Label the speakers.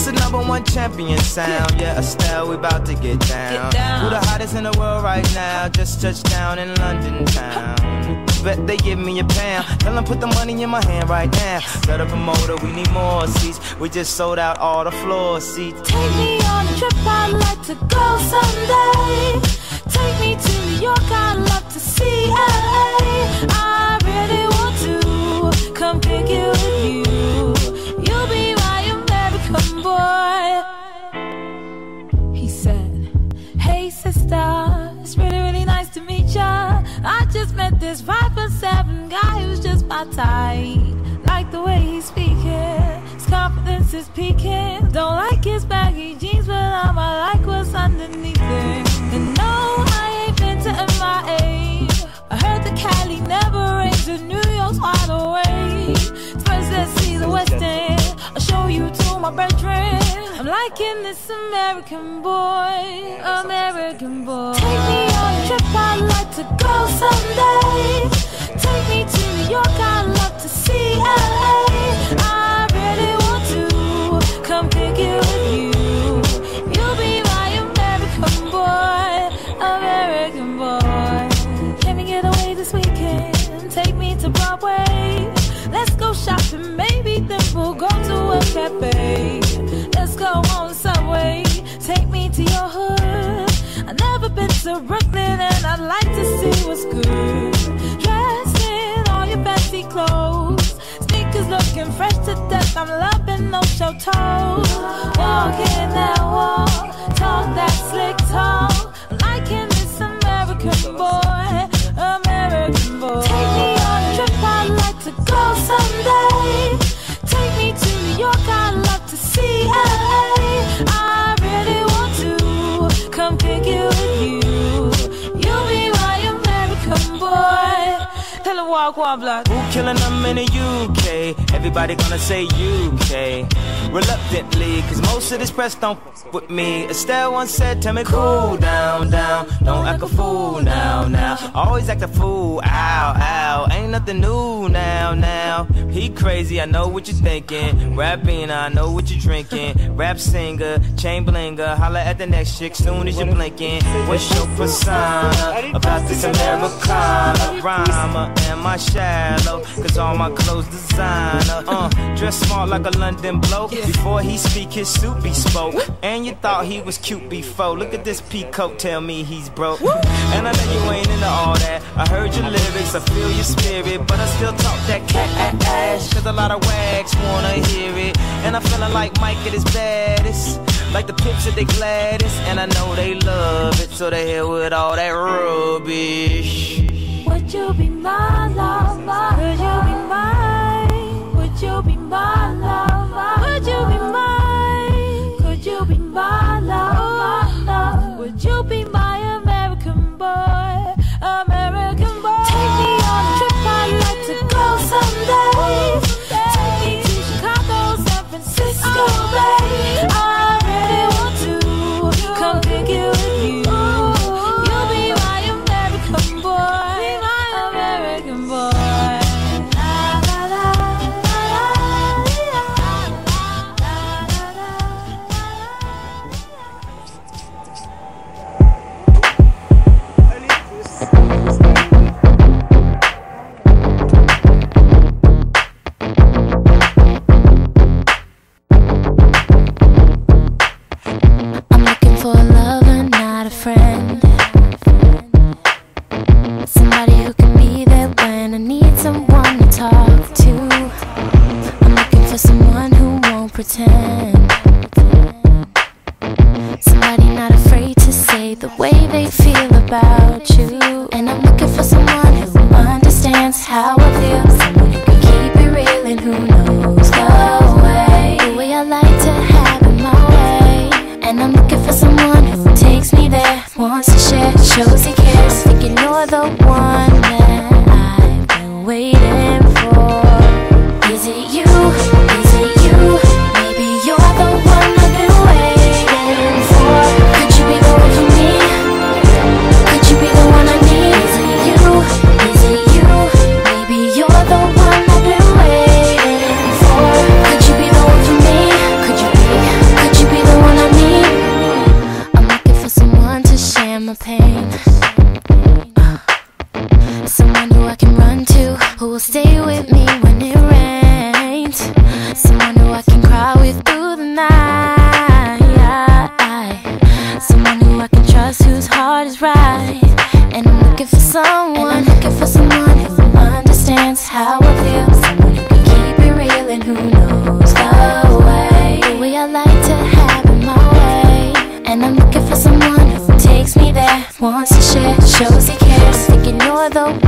Speaker 1: This is #1 champion sound. Yeah, Estelle, we about to get down. Who the hottest in the world right now? Just touched down in London town. Bet they give me a pound. Tell them put the money in my hand right now. Got a promoter, we need more seats. We just sold out all the floor seats.
Speaker 2: Take me on a trip, I'd like to go someday. Take me to New York, I'd love to see LA. I really want to come pick you with you. You'll be my American boy. He said, hey sister, it's really nice to meet ya. I just met this 5'7" guy who's just my type. Like the way he's speaking, his confidence is peaking. Don't like his baggy jeans, but I like what's underneath it. And no, I ain't been to MIA. I heard the Cali never rains and New York's wide awake. First let's see the West End, I'll show you to my brethren. I'm liking this American boy, American boy. Take me on a trip, I'd like to go someday. Take me to New York, I'd love to see LA. I really want to come pick you with you. You'll be my American boy, American boy. Can we get away this weekend? Take me to Broadway. Let's go shopping, maybe then we'll go to a cafe. Let's go on the subway, take me to your hood. I've never been to Brooklyn and I'd like to see what's good. Dressed in all your fancy clothes, sneakers looking fresh to death. I'm loving those show toes. Walking that walk, talk that slick talk. Liking this American boy, American boy. Take me on a trip, I'd like to go someday. Take me to New York, I'd love to see LA. I really want to come pick you with you. You'll be my American boy. Tell him walk one block.
Speaker 1: Who killing them in the UK? Everybody gonna say UK. Reluctantly, cause most of this press don't f with me. Estelle once said, tell me cool down, down. Don't act a fool now, now. Always act a fool, ow, ow. Ain't nothing new now, now. He crazy, I know what you're thinking. Rapping, I know what you're drinking. Rap singer, chain blinger. Holla at the next chick soon as you're blinking. What's your persona about this Americana? Rhymer, am I shallow? Cause all my clothes designer. Dress smart like a London bloke. Before he speak, his suit be spoke. And you thought he was cute before. Look at this peacoat, tell me he's broke. And I know you ain't into all that. I heard your lyrics, I feel your spirit, but I still talk that cat ass. Cause a lot of wags wanna hear it. And I'm feeling like Mike at his baddest. Like the pips at they gladdest. And I know they love it, so they hell with all that rubbish.
Speaker 2: Would you be my lover? Could you be mine? Would you be my lover? Would you be mine? Could you be my lover? Would you be my American boy? American boy. Take me on a trip, I'd like to go someday. Take me to Chicago, San Francisco, Bay. I really want to come pick you with you. You'll be my American boy, my American boy. Pretend. Somebody not afraid to say the way they feel about you. And I'm looking for someone who understands how I feel. Someone who can keep it real and who knows the way I like to have it my way. And I'm looking for someone who takes me there, wants to share, shows he cares. Thinking you're the one that I've been waiting for. Is it you? Is it you? You're the one I've been waiting for. Could you be the one for me? Could you be the one I need? Is it you? Is it you? Maybe you're the one I've been waiting for. Could you be the one for me? Could you be? stay with me when it rains. Someone who I can cry with through the night. Someone who I can trust, whose heart is right. And I'm looking for someone, who understands how I feel. Someone who can keep it real and who knows the way I like to have it my way. And I'm looking for someone who takes me there, wants to share, shows he cares. Thinking you're the